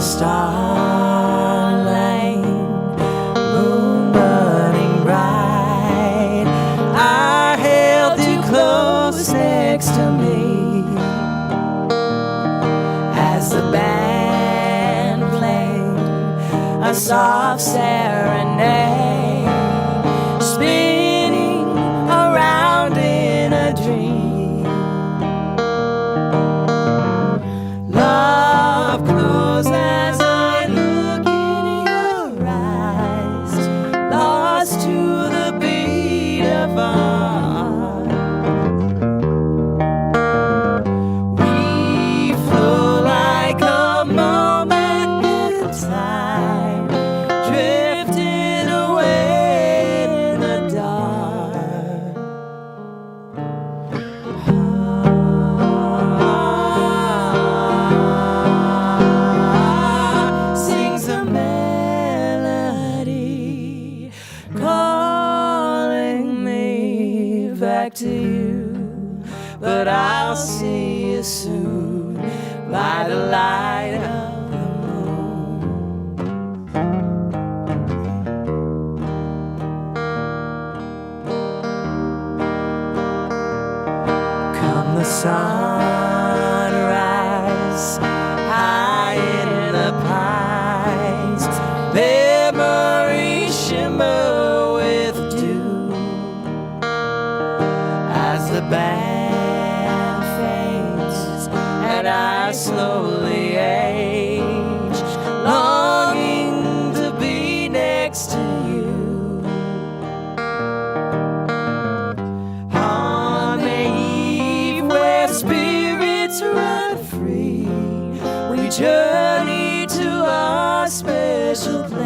starlight, moon burning bright, I held you close next to me as the band played a soft serenade, spinning around in a dream. Love grows as I look in your eyes, lost to the beat of our heart. We flow like a moment in time, drifting away in the dark. Sings a melody, calling me back to you. But I'll see you soon by the light of the moon. Come the sunrise, high in the pines, memories shimmer with dew as the band fades and I slowly age, longing to be next to you. On the eve where spirits run free, we journey to our special place.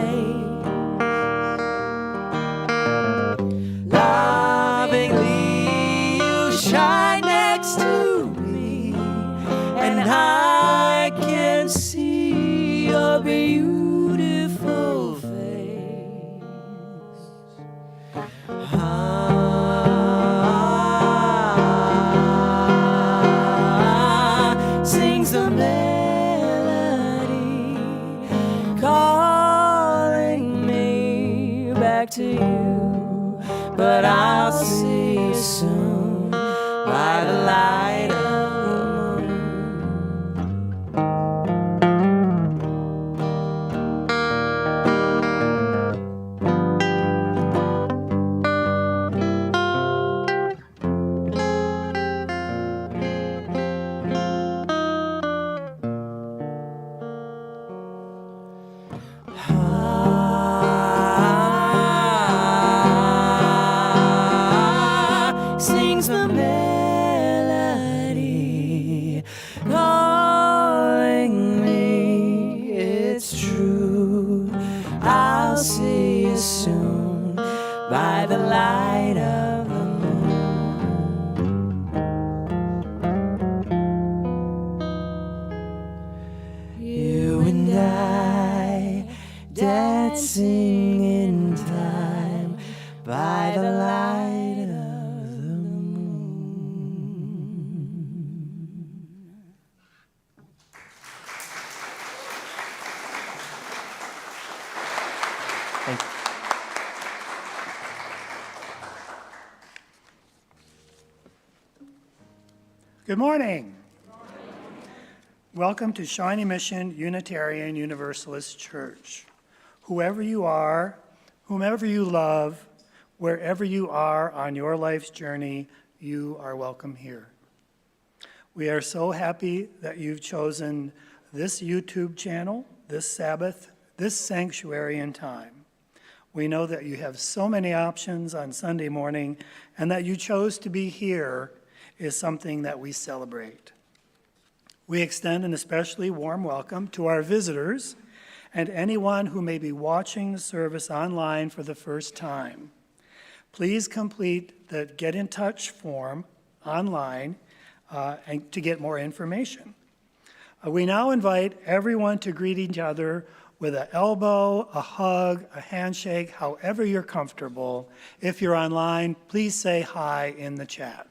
Lovingly you shine next to me, and I can see your beautiful face. Sings a melody, calling me back to you. But I'll see you soon by the light of the moon. Sings the melody, calling me. It's true, I'll see you soon by the light of the moon. You and I dancing in time by the light of the Good morning. Welcome to Shawnee Mission Unitarian Universalist Church. Whoever you are, whomever you love, wherever you are on your life's journey, you are welcome here. We are so happy that you've chosen this YouTube channel, this Sabbath, this sanctuary and time. We know that you have so many options on Sunday morning, and that you chose to be here is something that we celebrate. We extend an especially warm welcome to our visitors and anyone who may be watching the service online for the first time. Please complete the Get in Touch form online and to get more information. We now invite everyone to greet each other with an elbow, a hug, a handshake, however you're comfortable. If you're online, please say hi in the chat.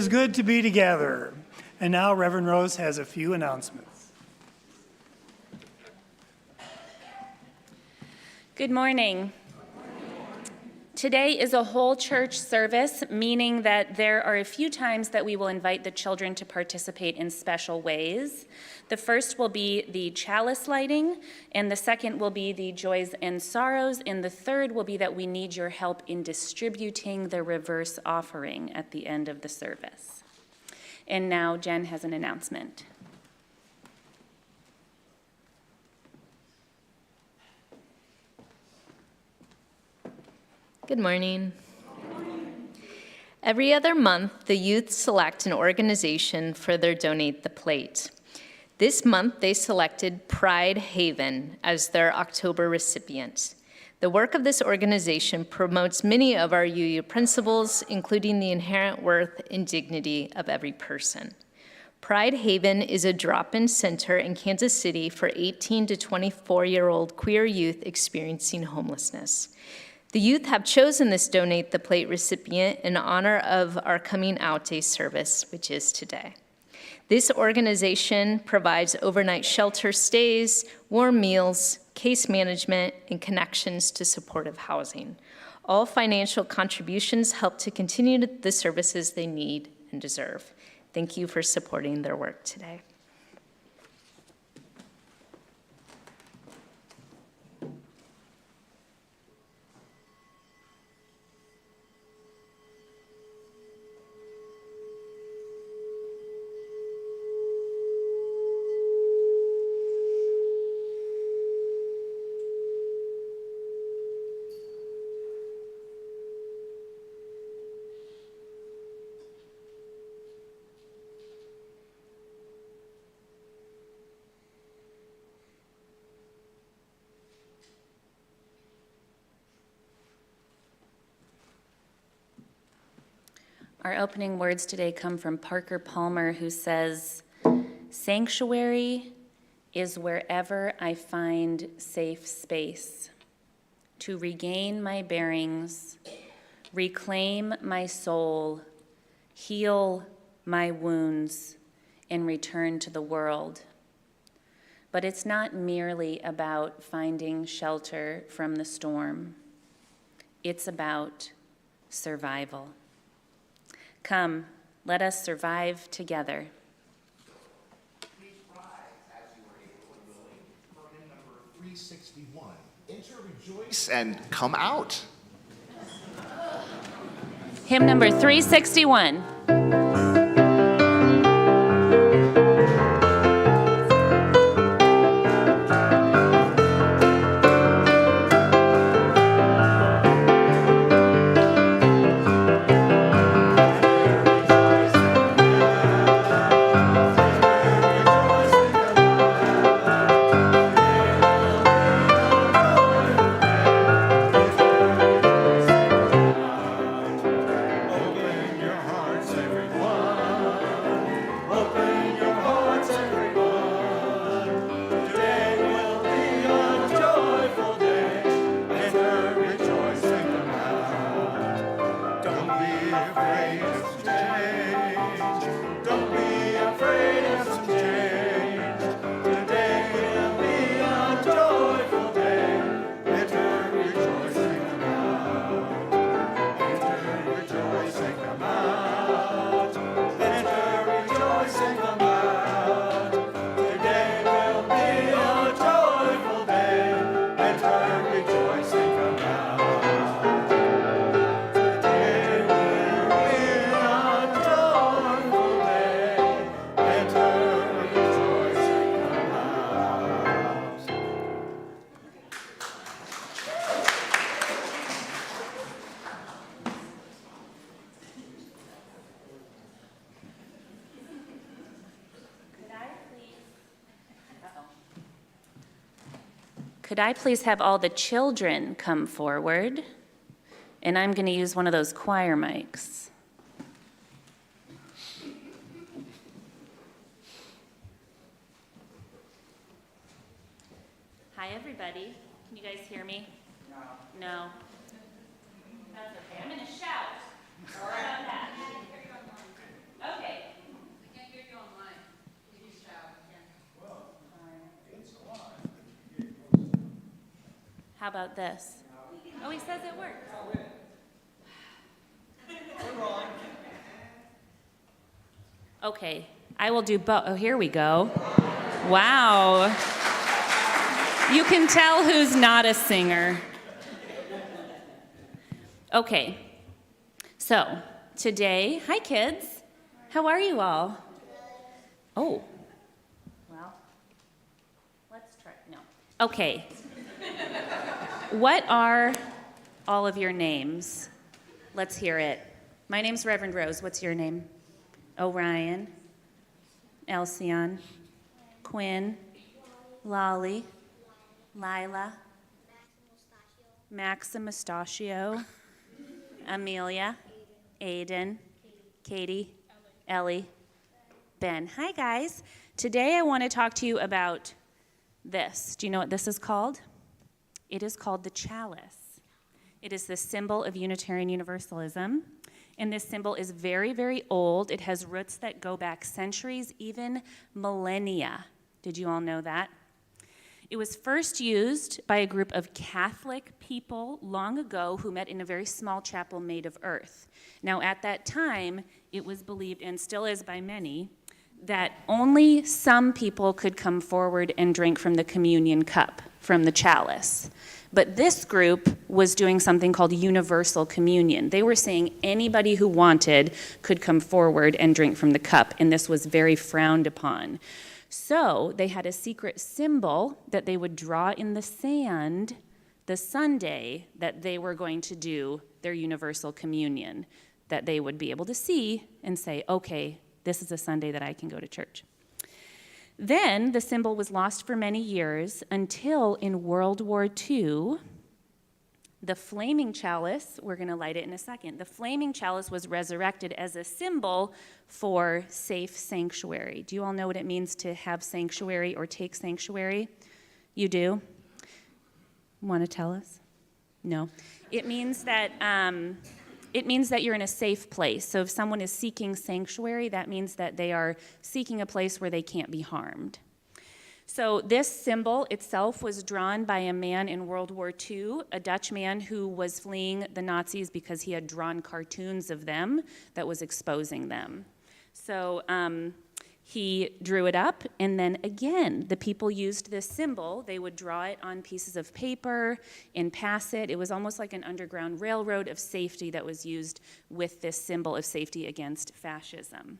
is good to be together. And now Reverend Rose has a few announcements. Good morning. Today is a whole church service, meaning that there are a few times that we will invite the children to participate in special ways. The first will be the chalice lighting, and the second will be the joys and sorrows, and the third will be that we need your help in distributing the reverse offering at the end of the service. And now Jen has an announcement. Good morning. Every other month, the youth select an organization for their Donate the Plate. This month, they selected Pride Haven as their October recipient. The work of this organization promotes many of our UU principles, including the inherent worth and dignity of every person. Pride Haven is a drop-in center in Kansas City for 18 to 24-year-old queer youth experiencing homelessness. The youth have chosen this Donate the Plate recipient in honor of our Coming Out Day service, which is today. This organization provides overnight shelter stays, warm meals, case management, and connections to supportive housing. All financial contributions help to continue the services they need and deserve. Thank you for supporting their work today. Our opening words today come from Parker Palmer, who says, "Sanctuary is wherever I find safe space to regain my bearings, reclaim my soul, heal my wounds, and return to the world." But it's not merely about finding shelter from the storm. It's about survival. Come, let us survive together. Please rise as you are able and willing for hymn number 361. Enter, rejoice, and come out. Hymn number 361. Could I please have all the children come forward? And I'm going to use one of those choir mics. Hi, everybody. Can you guys hear me? No. No? That's okay. I'm going to shout. Sorry about that. How about this? Oh, he says it works. Okay, I will do both. Oh, here we go. Wow. You can tell who's not a singer. Okay, so today, hi kids. How are you all? Oh, well, let's try, no. Okay. What are all of your names? Let's hear it. My name's Reverend Rose. What's your name? Orion, Alcyon, Quinn, Lolly, Lila, Maxim Mustachio, Amelia, Aiden, Katie, Ellie, Ben. Hi, guys. Today I want to talk to you about this. Do you know what this is called? It is called the chalice. It is the symbol of Unitarian Universalism. And this symbol is very, very old. It has roots that go back centuries, even millennia. Did you all know that? It was first used by a group of Catholic people long ago who met in a very small chapel made of earth. Now, at that time, it was believed, and still is by many, that only some people could come forward and drink from the communion cup, from the chalice. But this group was doing something called universal communion. They were saying anybody who wanted could come forward and drink from the cup, and this was very frowned upon. So they had a secret symbol that they would draw in the sand the Sunday that they were going to do their universal communion, that they would be able to see and say, okay, this is a Sunday that I can go to church. Then the symbol was lost for many years until in World War II, the flaming chalice, we're going to light it in a second, the flaming chalice was resurrected as a symbol for safe sanctuary. Do you all know what it means to have sanctuary or take sanctuary? You do? Want to tell us? No. It means that you're in a safe place. So if someone is seeking sanctuary, that means that they are seeking a place where they can't be harmed. So this symbol itself was drawn by a man in World War II, a Dutch man who was fleeing the Nazis because he had drawn cartoons of them that was exposing them. So he drew it up, and then again, the people used this symbol. They would draw it on pieces of paper and pass it. It was almost like an underground railroad of safety that was used with this symbol of safety against fascism.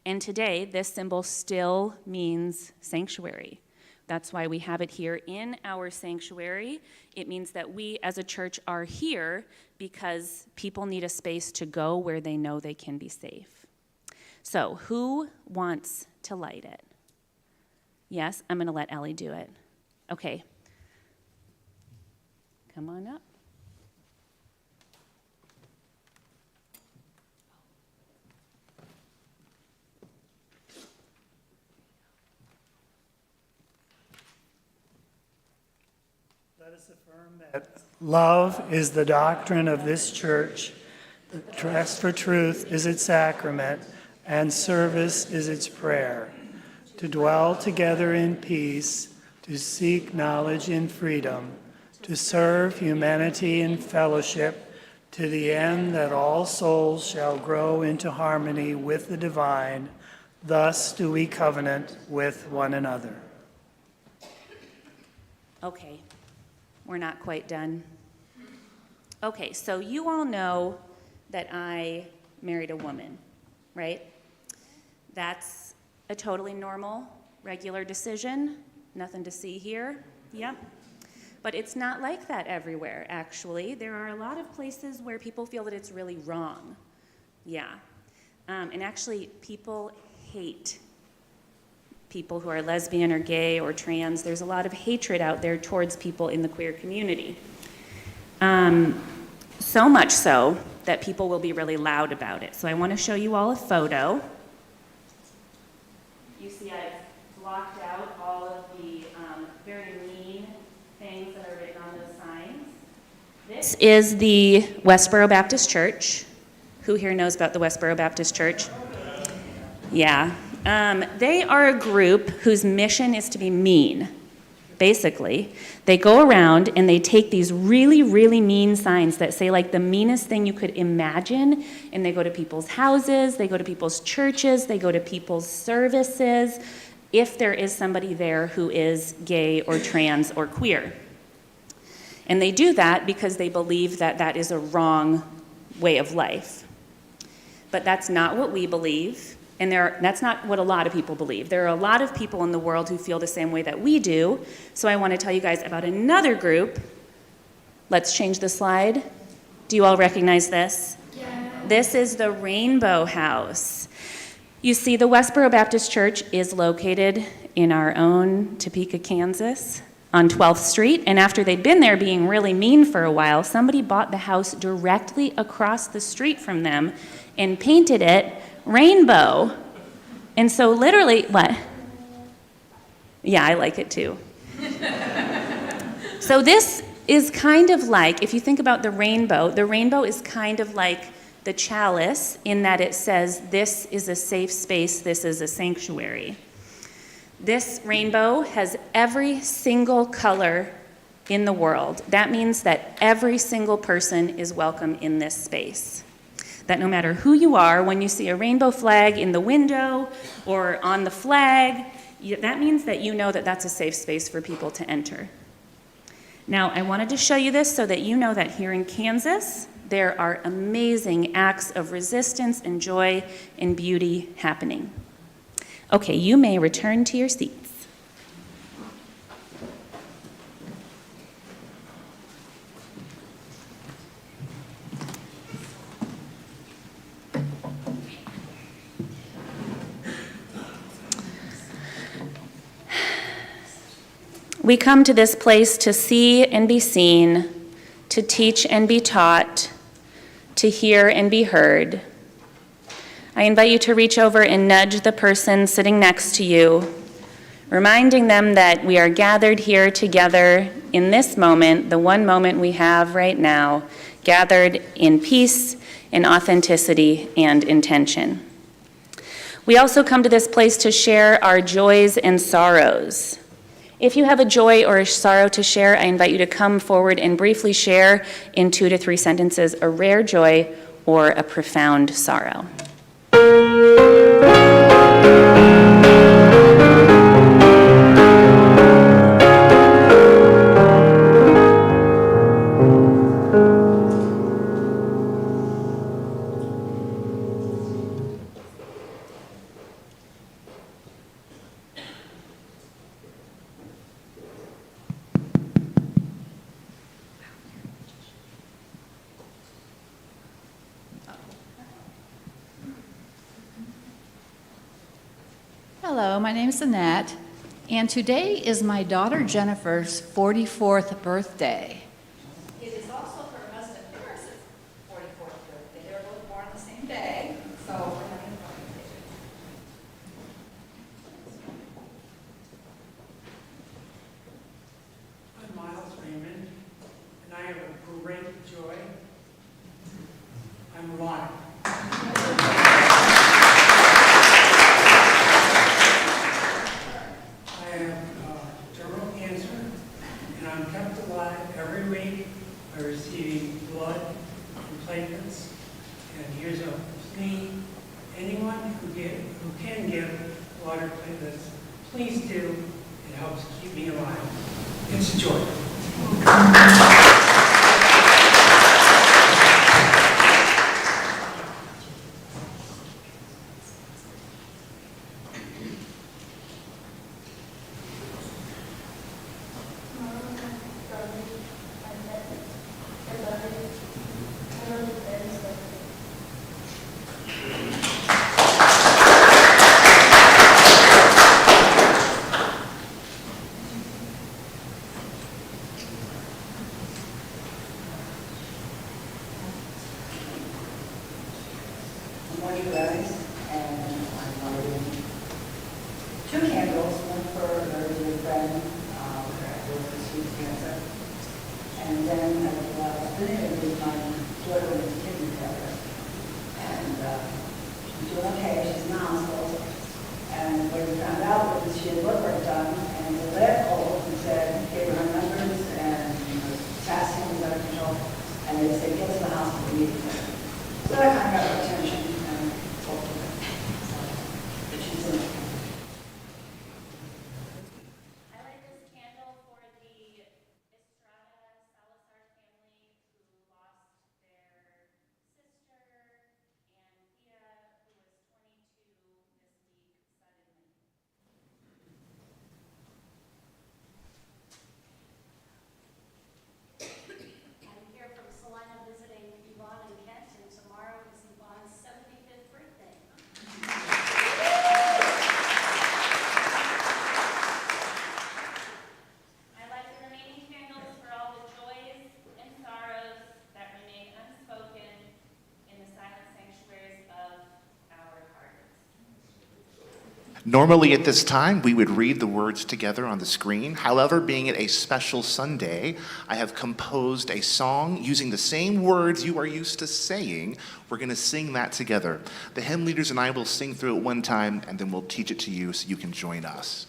And today, this symbol still means sanctuary. That's why we have it here in our sanctuary. It means that we as a church are here because people need a space to go where they know they can be safe. So who wants to light it? Yes, I'm going to let Ellie do it. Okay. Come on up. Let us affirm that love is the doctrine of this church, the trust for truth is its sacrament, and service is its prayer. To dwell together in peace, to seek knowledge in freedom, to serve humanity in fellowship, to the end that all souls shall grow into harmony with the divine. Thus do we covenant with one another. Okay, we're not quite done. Okay, so you all know that I married a woman, right? That's a totally normal, regular decision. Nothing to see here. Yep. But it's not like that everywhere, actually. There are a lot of places where people feel that it's really wrong. Yeah. And actually, people hate people who are lesbian or gay or trans. There's a lot of hatred out there towards people in the queer community. So much so that people will be really loud about it. So I want to show you all a photo. You see I've blocked out all of the very mean things that are written on those signs. This is the Westboro Baptist Church. Who here knows about the Westboro Baptist Church? Yeah. They are a group whose mission is to be mean. basically. They go around and they take these really, really mean signs that say like the meanest thing you could imagine, and they go to people's houses, they go to people's churches, they go to people's services, if there is somebody there who is gay or trans or queer. And they do that because they believe that that is a wrong way of life. But that's not what we believe, and that's not what a lot of people believe. There are a lot of people in the world who feel the same way that we do, so I want to tell you guys about another group. Let's change the slide. Do you all recognize this? Yeah. This is the Rainbow House. You see, the Westboro Baptist Church is located in our own Topeka, Kansas, on 12th Street, and after they'd been there being really mean for a while, somebody bought the house directly across the street from them and painted it rainbow. And so literally, what? Yeah, I like it too. So this is kind of like, if you think about the rainbow is kind of like the chalice in that it says, this is a safe space, this is a sanctuary. This rainbow has every single color in the world. That means that every single person is welcome in this space. That no matter who you are, when you see a rainbow flag in the window or on the flag, that means that you know that that's a safe space for people to enter. Now, I wanted to show you this so that you know that here in Kansas, there are amazing acts of resistance and joy and beauty happening. Okay, you may return to your seats. We come to this place to see and be seen, to teach and be taught, to hear and be heard. I invite you to reach over and nudge the person sitting next to you, reminding them that we are gathered here together in this moment, the one moment we have right now, gathered in peace, in authenticity, and intention. We also come to this place to share our joys and sorrows. If you have a joy or a sorrow to share, I invite you to come forward and briefly share in 2 to 3 sentences a rare joy or a profound sorrow. Hello, my name is Annette, and today is my daughter Jennifer's 44th birthday. It is also her husband Paris's 44th birthday. They were both born the same day, so we're having a birthday. I'm Miles Raymond, and I have a great joy. I'm alive. Please do. It helps keep me alive. It's a joy. She had work done, and the lab called and said, Normally at this time, we would read the words together on the screen. However, being it a special Sunday, I have composed a song using the same words you are used to saying. We're going to sing that together. The hymn leaders and I will sing through it one time, and then we'll teach it to you so you can join us.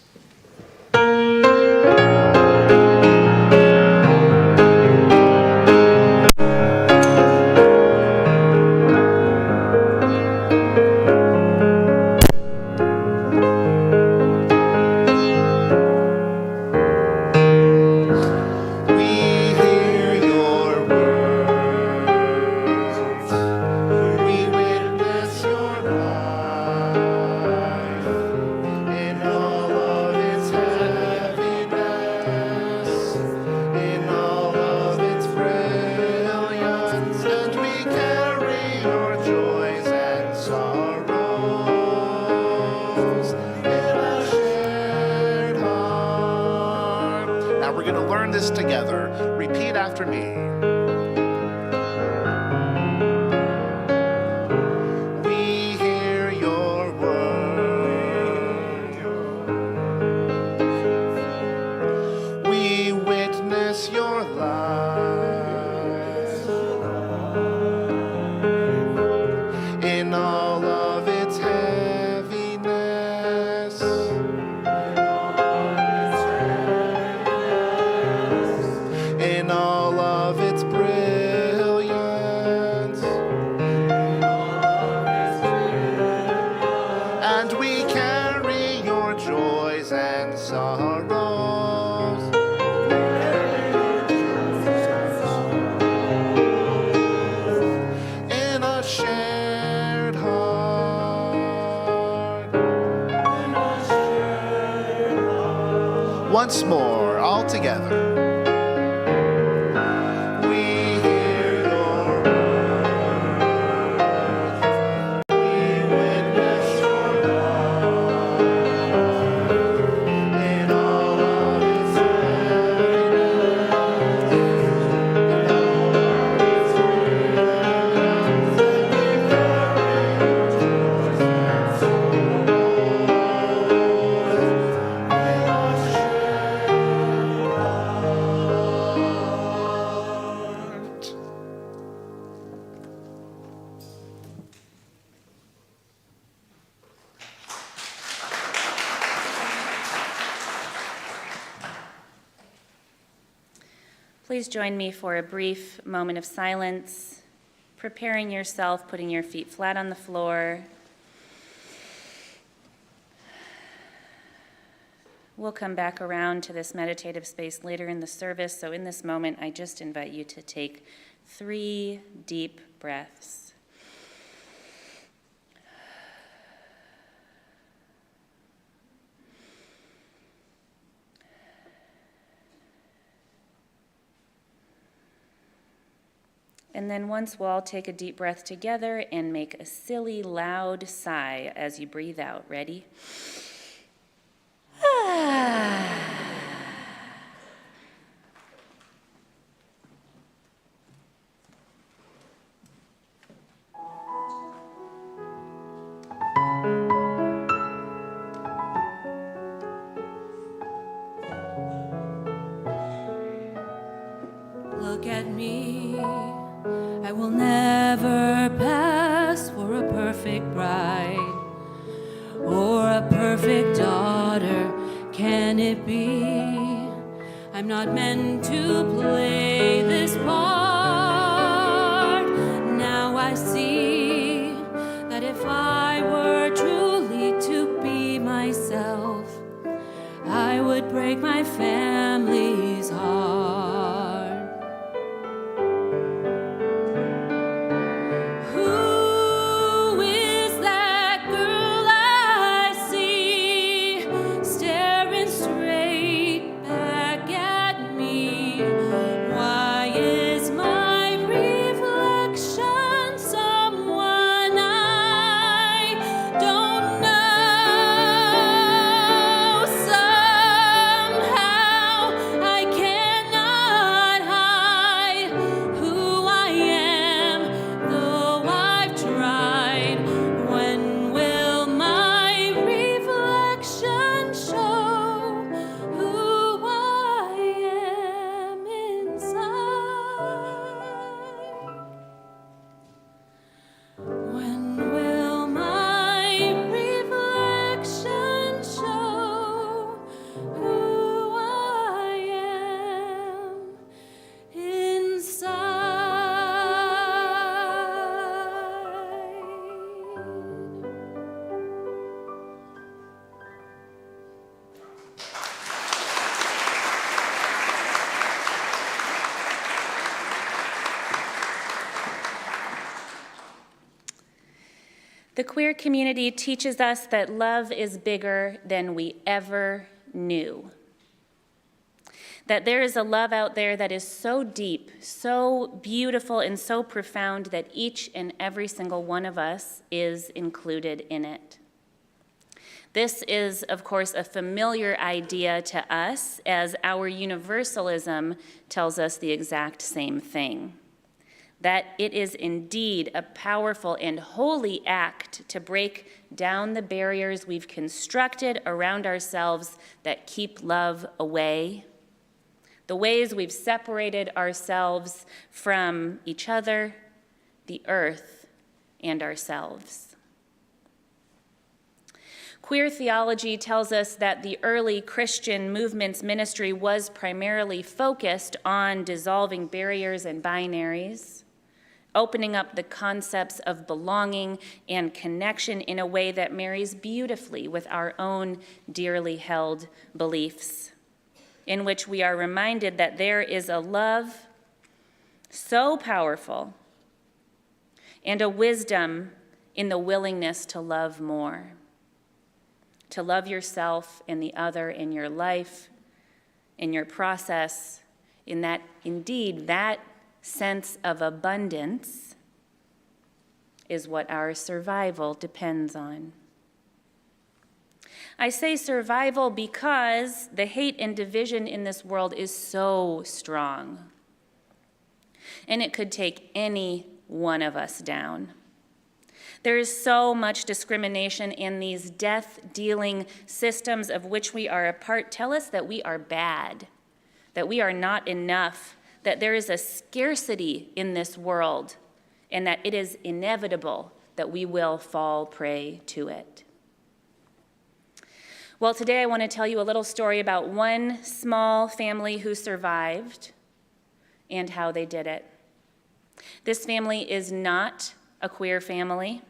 Together. Repeat after me. We hear your word. We witness your life in all of its heaviness. In all of its brilliance, and we carry your joys and sorrows in a shared heart. Once more, all together. Please join me for a brief moment of silence, preparing yourself, putting your feet flat on the floor. We'll come back around to this meditative space later in the service, so in this moment, I just invite you to take 3 deep breaths. And then once we'll all take a deep breath together and make a silly, loud sigh as you breathe out. Ready? Look at me, I will never pass for a perfect bride or a perfect daughter. Can it be? I'm not meant to play this part. Now I see that if I were truly to be myself, I would break my family's heart. Somehow The queer community teaches us that love is bigger than we ever knew. That there is a love out there that is so deep, so beautiful, and so profound that each and every single one of us is included in it. This is, of course, a familiar idea to us, as our universalism tells us the exact same thing. That it is indeed a powerful and holy act to break down the barriers we've constructed around ourselves that keep love away, the ways we've separated ourselves from each other, the earth, and ourselves. Queer theology tells us that the early Christian movement's ministry was primarily focused on dissolving barriers and binaries, opening up the concepts of belonging and connection in a way that marries beautifully with our own dearly held beliefs, in which we are reminded that there is a love so powerful and a wisdom in the willingness to love more, to love yourself and the other in your life, in your process, in that, indeed, that sense of abundance is what our survival depends on. I say survival because the hate and division in this world is so strong, and it could take any one of us down. There is so much discrimination, and these death-dealing systems of which we are a part tell us that we are bad, that we are not enough, that there is a scarcity in this world, and that it is inevitable that we will fall prey to it. Well, today I want to tell you a little story about one small family who survived and how they did it. This family is not a queer family.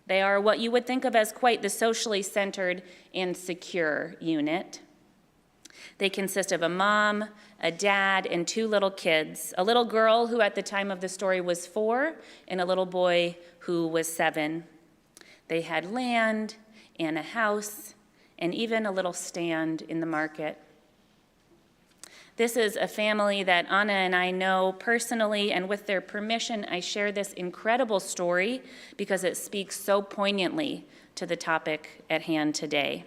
They are what you would think of as quite the socially centered and secure unit. They consist of a mom, a dad, and two little kids, a little girl who at the time of the story was 4, and a little boy who was 7. They had land and a house and even a little stand in the market. This is a family that Anna and I know personally, and with their permission, I share this incredible story because it speaks so poignantly to the topic at hand today.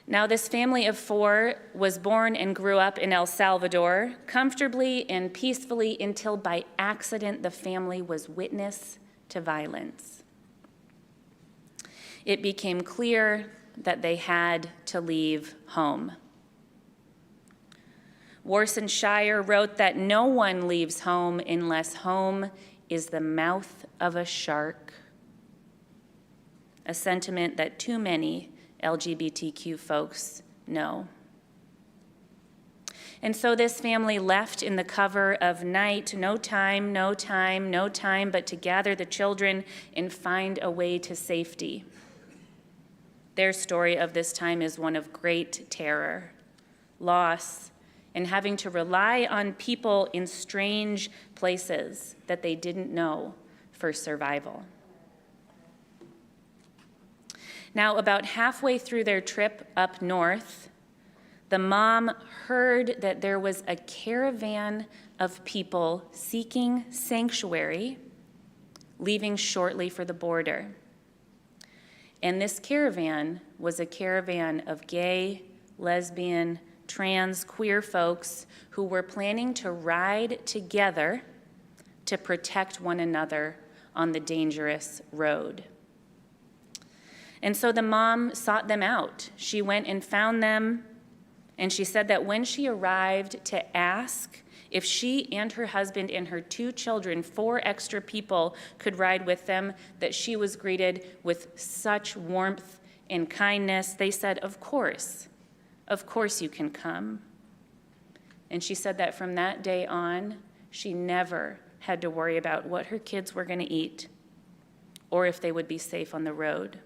Now, this family of 4 was born and grew up in El Salvador, comfortably and peacefully, until by accident the family was witness to violence. It became clear that they had to leave home. Warson Shire wrote that no one leaves home unless home is the mouth of a shark, a sentiment that too many LGBTQ folks know. And so this family left in the cover of night, no time but to gather the children and find a way to safety. Their story of this time is one of great terror, loss, and having to rely on people in strange places that they didn't know for survival. Now, about halfway through their trip up north, the mom heard that there was a caravan of people seeking sanctuary, leaving shortly for the border. And this caravan was a caravan of gay, lesbian, trans, queer folks who were planning to ride together to protect one another on the dangerous road. And so the mom sought them out. She went and found them, and she said that when she arrived to ask if she and her husband and her 2 children, 4 extra people, could ride with them, that she was greeted with such warmth and kindness. They said, of course you can come. And she said that from that day on, she never had to worry about what her kids were going to eat or if they would be safe on the road.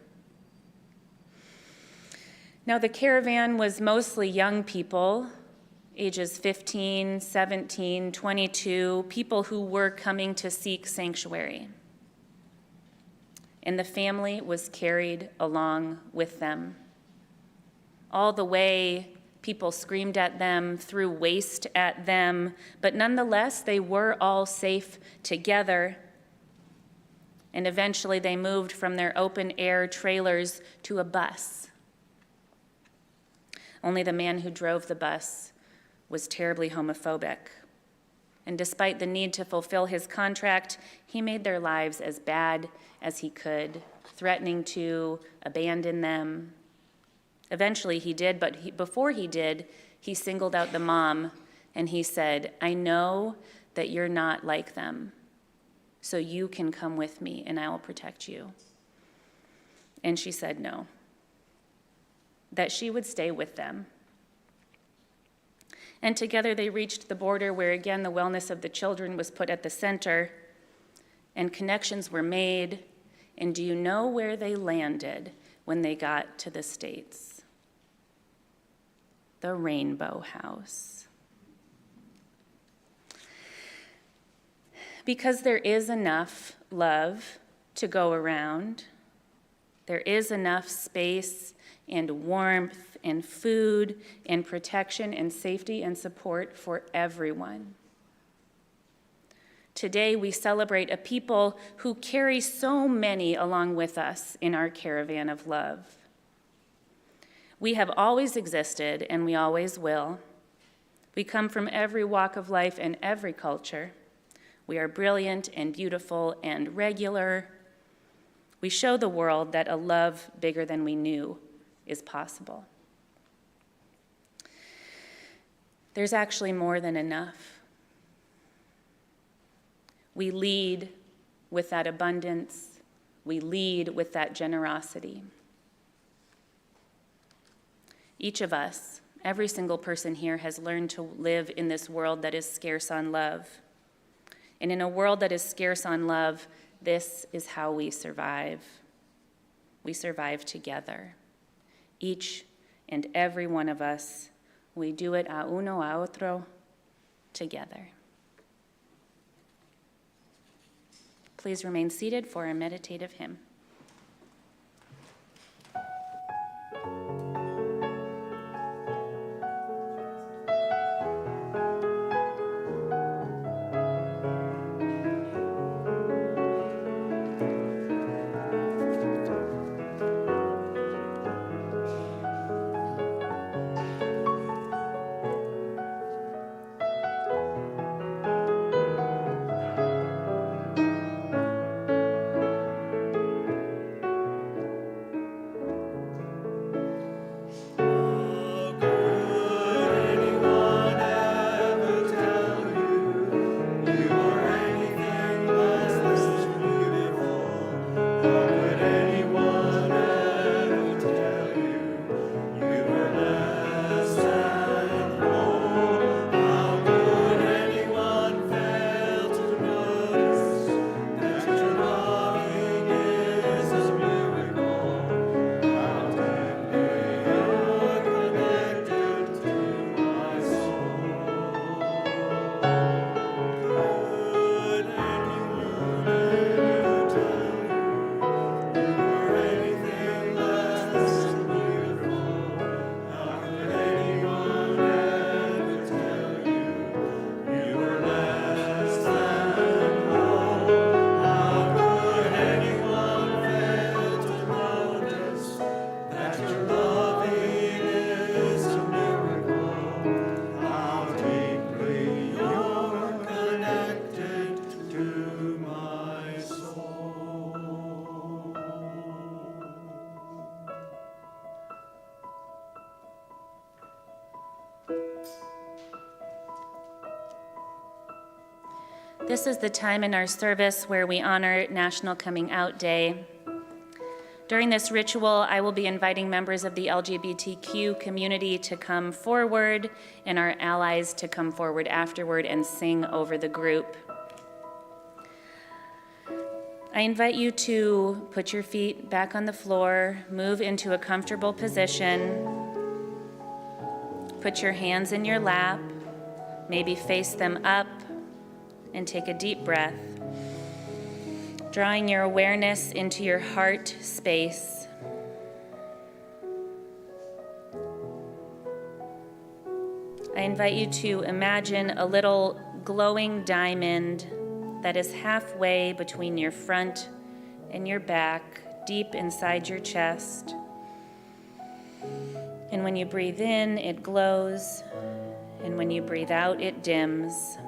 Now, the caravan was mostly young people, ages 15, 17, 22, people who were coming to seek sanctuary. and the family was carried along with them. All the way, people screamed at them, threw waste at them, but nonetheless, they were all safe together. And eventually, they moved from their open-air trailers to a bus. Only the man who drove the bus was terribly homophobic. And despite the need to fulfill his contract, he made their lives as bad as he could, threatening to abandon them. Eventually he did, but before he did, he singled out the mom and he said, "I know that you're not like them, so you can come with me and I will protect you." And she said no, that she would stay with them. And together they reached the border where again the wellness of the children was put at the center and connections were made. And do you know where they landed when they got to the States? The Rainbow House. Because there is enough love to go around, there is enough space and warmth and food and protection and safety and support for everyone. Today we celebrate a people who carry so many along with us in our caravan of love. We have always existed and we always will. We come from every walk of life and every culture. We are brilliant and beautiful and regular. We show the world that a love bigger than we knew is possible. There's actually more than enough. We lead with that abundance. We lead with that generosity. Each of us, every single person here, has learned to live in this world that is scarce on love. And in a world that is scarce on love, this is how we survive. We survive together. Each and every one of us, we do it a uno a otro, together. Please remain seated for our meditative hymn. This is the time in our service where we honor National Coming Out Day. During this ritual, I will be inviting members of the LGBTQ community to come forward and our allies to come forward afterward and sing over the group. I invite you to put your feet back on the floor, move into a comfortable position, put your hands in your lap, maybe face them up, and take a deep breath. Drawing your awareness into your heart space. I invite you to imagine a little glowing diamond that is halfway between your front and your back, deep inside your chest. And when you breathe in, it glows, and when you breathe out, it dims.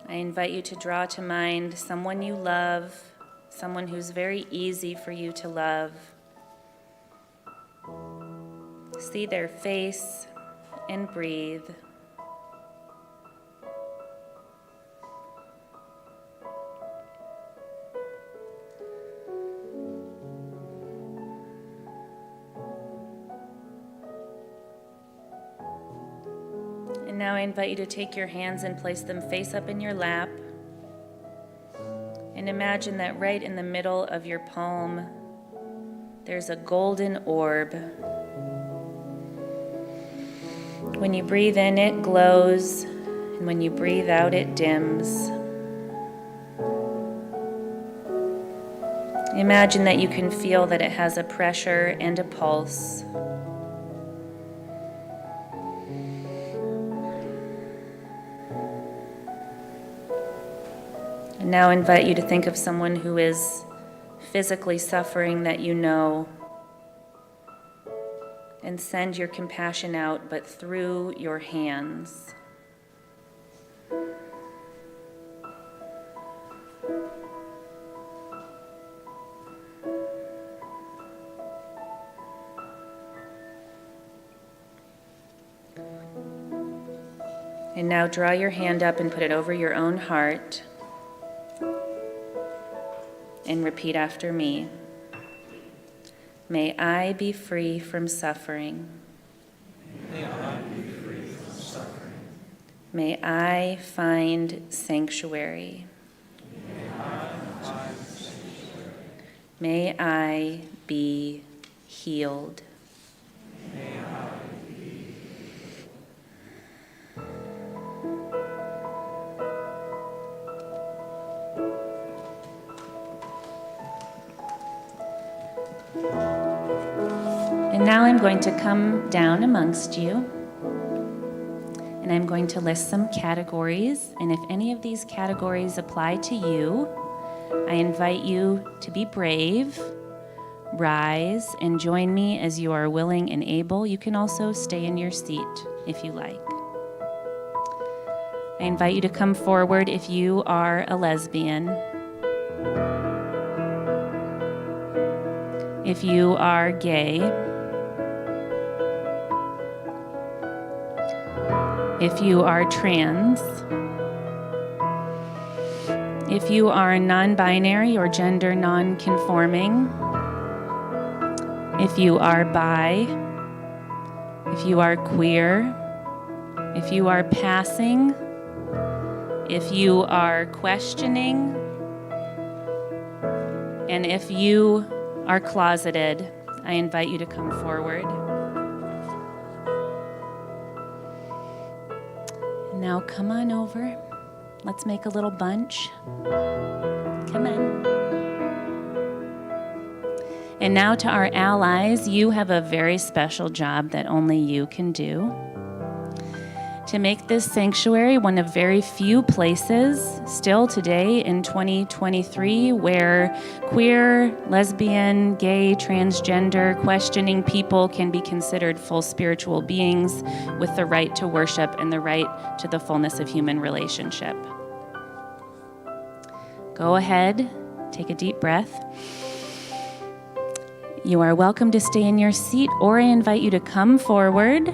I invite you to draw to mind someone you love, someone who's very easy for you to love. See their face and breathe. And now I invite you to take your hands and place them face up in your lap. And imagine that right in the middle of your palm, there's a golden orb. When you breathe in, it glows, and when you breathe out, it dims. Imagine that you can feel that it has a pressure and a pulse. And now I invite you to think of someone who is physically suffering that you know, and send your compassion out, but through your hands. And now draw your hand up and put it over your own heart. And repeat after me. May I be free from suffering. May I be free from suffering. May I find sanctuary. May I find sanctuary. May I be healed. May I be. And now I'm going to come down amongst you, and I'm going to list some categories, and if any of these categories apply to you, I invite you to be brave, rise, and join me as you are willing and able. You can also stay in your seat if you like. I invite you to come forward if you are a lesbian. If you are gay. If you are trans. If you are non-binary or gender non-conforming. If you are bi. If you are queer. If you are passing. If you are questioning. And if you are closeted, I invite you to come forward. And now come on over. Let's make a little bunch. Come on. And now to our allies, you have a very special job that only you can do. To make this sanctuary one of very few places still today in 2023 where queer, lesbian, gay, transgender, questioning people can be considered full spiritual beings with the right to worship and the right to the fullness of human relationship. Go ahead, take a deep breath. You are welcome to stay in your seat, or I invite you to come forward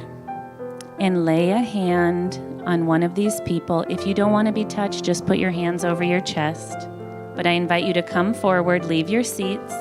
and lay a hand on one of these people. If you don't want to be touched, just put your hands over your chest. But I invite you to come forward, leave your seats.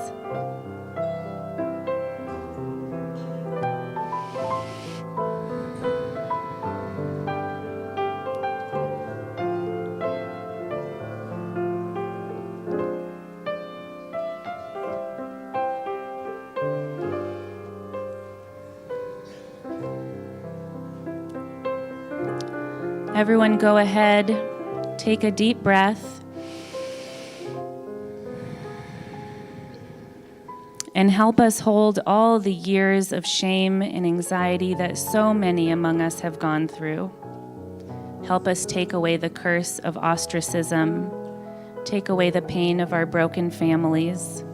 Everyone go ahead, take a deep breath, and help us hold all the years of shame and anxiety that so many among us have gone through. Help us take away the curse of ostracism, take away the pain of our broken families.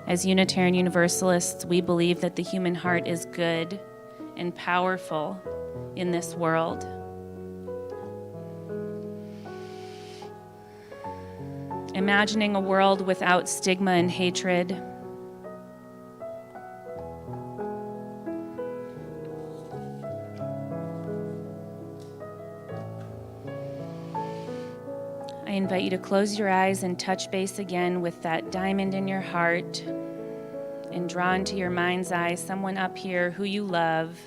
As Unitarian Universalists, we believe that the human heart is good and powerful in this world. Imagining a world without stigma and hatred. I invite you to close your eyes and touch base again with that diamond in your heart and draw into your mind's eye someone up here who you love.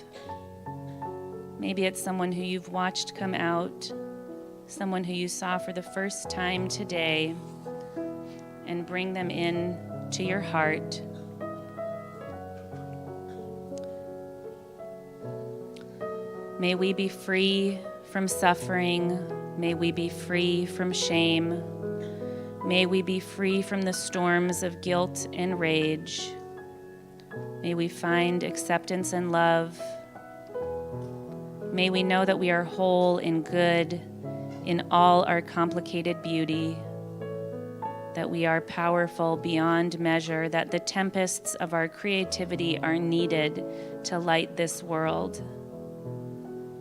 Maybe it's someone who you've watched come out, someone who you saw for the first time today, and bring them in to your heart. May we be free from suffering. May we be free from shame. May we be free from the storms of guilt and rage. May we find acceptance and love. May we know that we are whole and good in all our complicated beauty, that we are powerful beyond measure, that the tempests of our creativity are needed to light this world.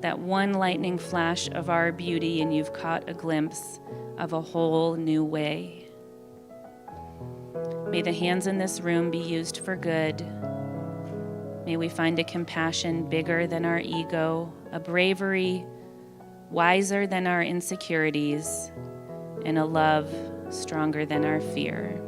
That one lightning flash of our beauty and you've caught a glimpse of a whole new way. May the hands in this room be used for good. May we find a compassion bigger than our ego, a bravery wiser than our insecurities, and a love stronger than our fear.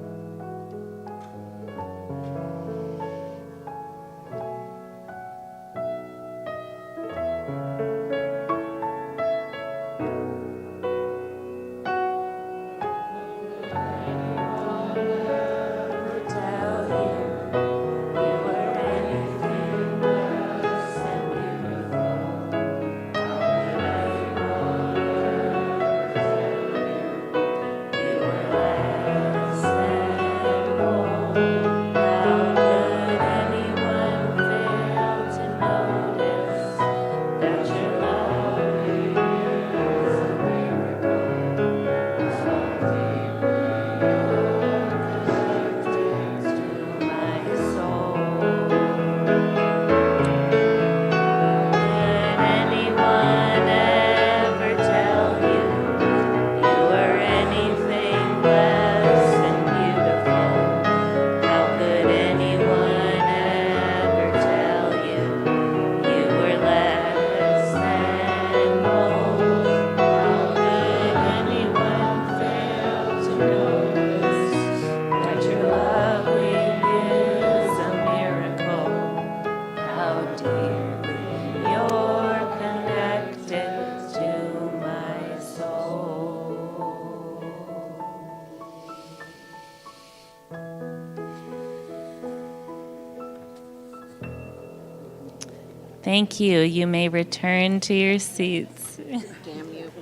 Thank you. You may return to your seats. Damn you.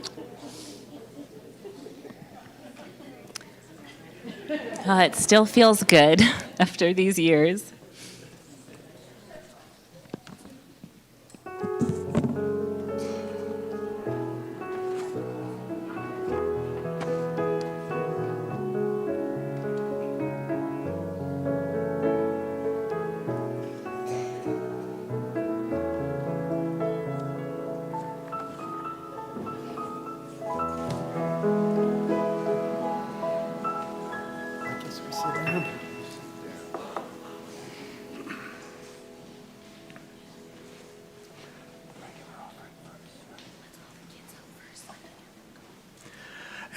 It still feels good after these years.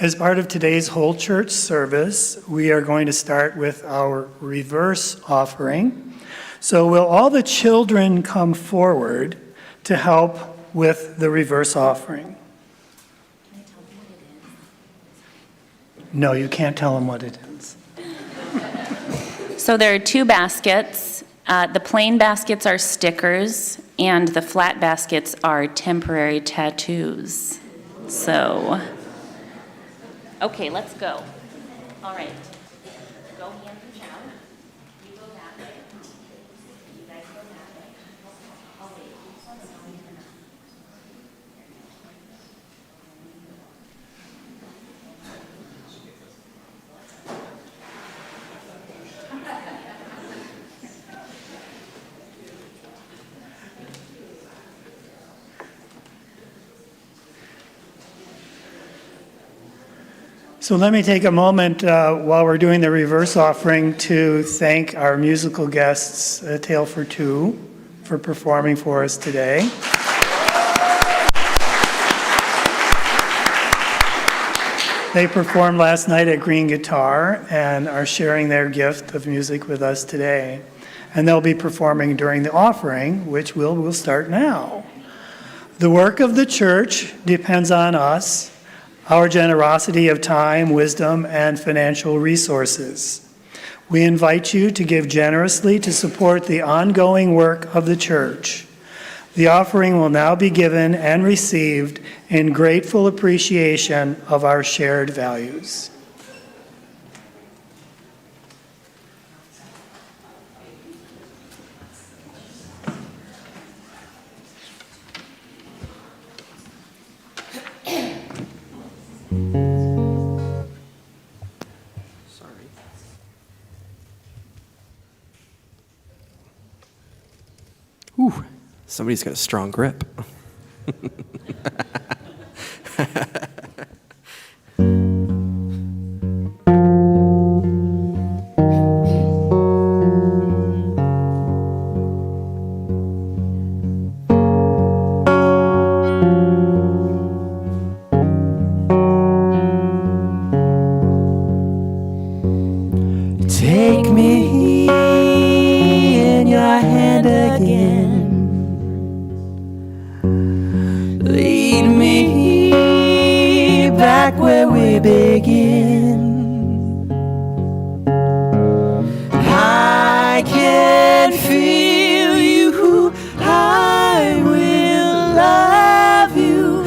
As part of today's whole church service, we are going to start with our reverse offering. So will all the children come forward to help with the reverse offering? No, you can't tell them what it is. So there are two baskets. The plain baskets are stickers, and the flat baskets are temporary tattoos. So, okay, let's go. All right. Go hand to John. You go that way. You guys go that way. I'll wait. So let me take a moment while we're doing the reverse offering to thank our musical guests, A Tale for Two, for performing for us today. They performed last night at Green Guitar and are sharing their gift of music with us today. And they'll be performing during the offering, which we'll start now. The work of the church depends on us, our generosity of time, wisdom, and financial resources. We invite you to give generously to support the ongoing work of the church. The offering will now be given and received in grateful appreciation of our shared values. Whew, somebody's got a strong grip. Take me in your hand again. Lead me back where we begin. I can feel you. I will love you.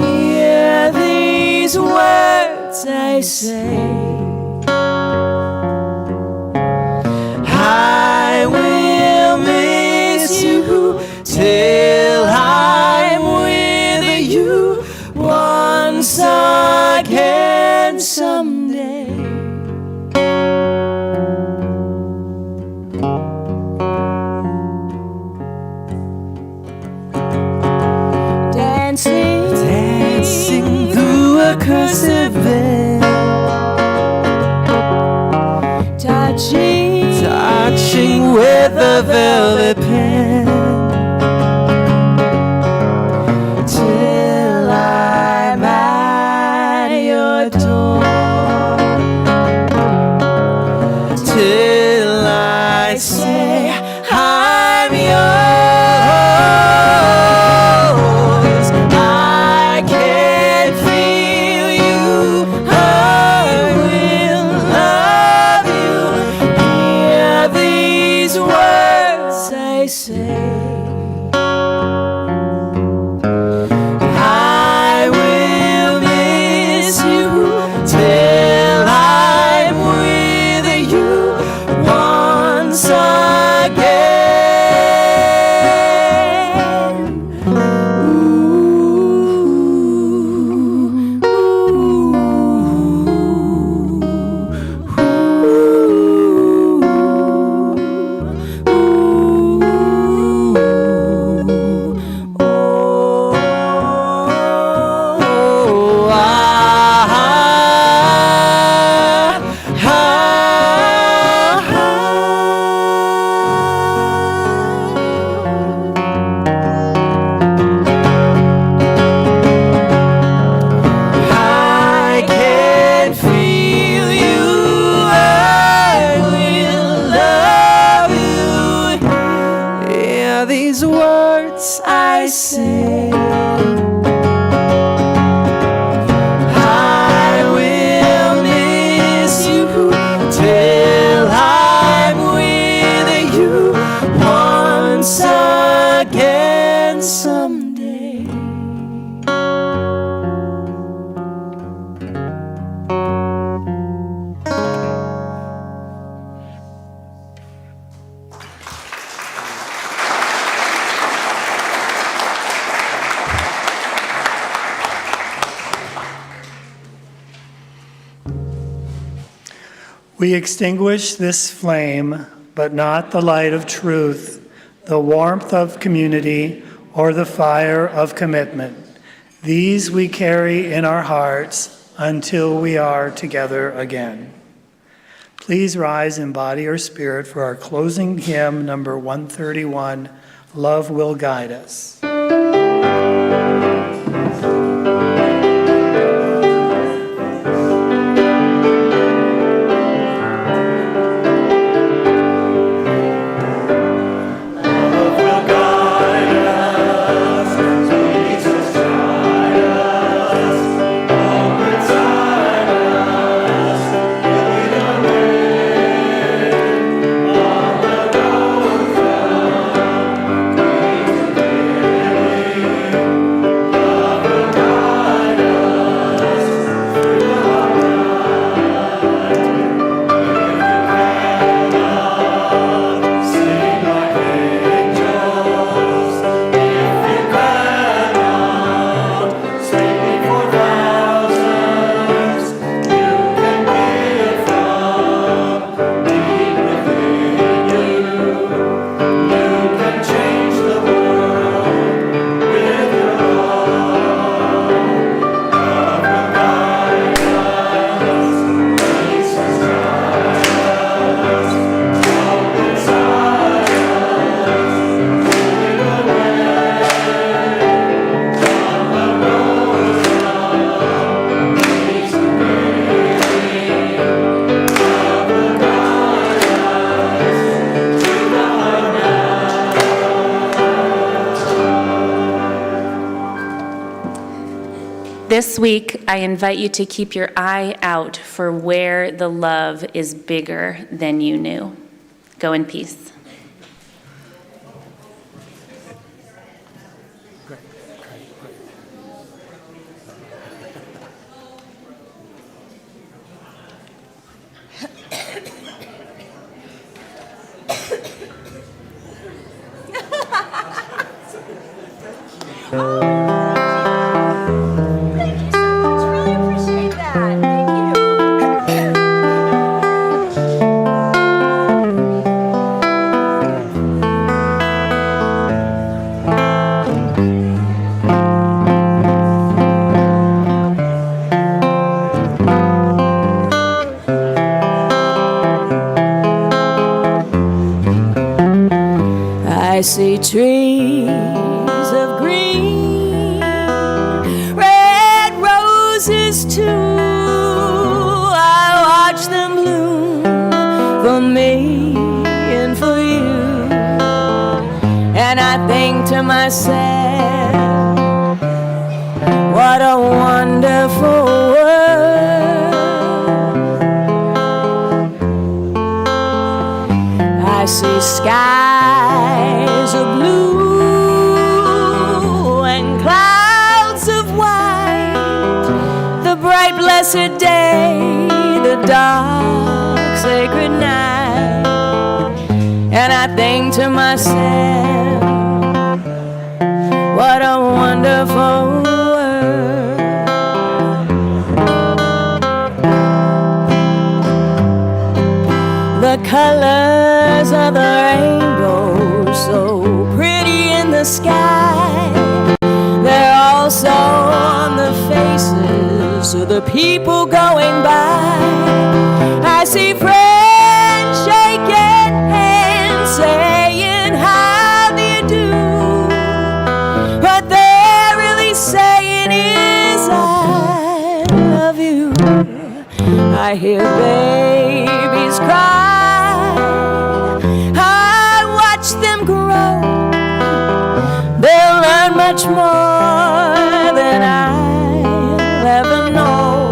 Hear these words I say. I will miss you till I'm with you once again someday. Dancing through a cursive veil, touching with a velvet pen, till I'm at your door, till I say I'm yours. I can feel you. I will love you. Hear these words I say. I will miss you till I'm with you once again. I can feel you. I will love you. Hear these words I say. I will miss you till I'm with you once again. We extinguish this flame, but not the light of truth, the warmth of community, or the fire of commitment. These we carry in our hearts until we are together again. Please rise in body or spirit for our closing hymn, number 131, Love Will Guide Us. This week, I invite you to keep your eye out for where the love is bigger than you knew. Go in peace. I see trees of green, red roses too. I watch them bloom for me and for you, and I think to myself, what a wonderful world. I see skies of blue and clouds of white, the bright blessed day, the dark sacred night, and I think to myself, what a wonderful world. The colors of the rainbow, so pretty in the sky, they're also on the faces of the people going by. I see friends shaking hands, saying how do you do. What they're really saying is I love you. I hear babies cry, them grow, they'll learn much more than I'll ever know.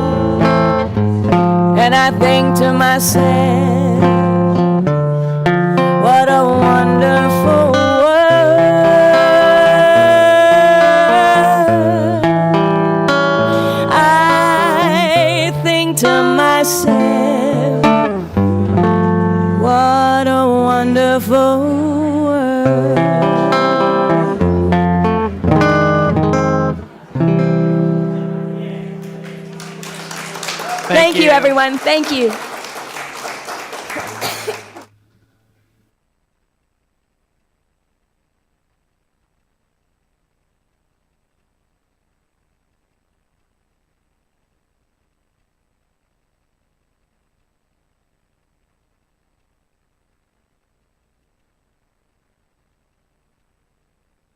And I think to myself, what a wonderful world. I think to myself, what a wonderful world. Thank you, everyone. Thank you.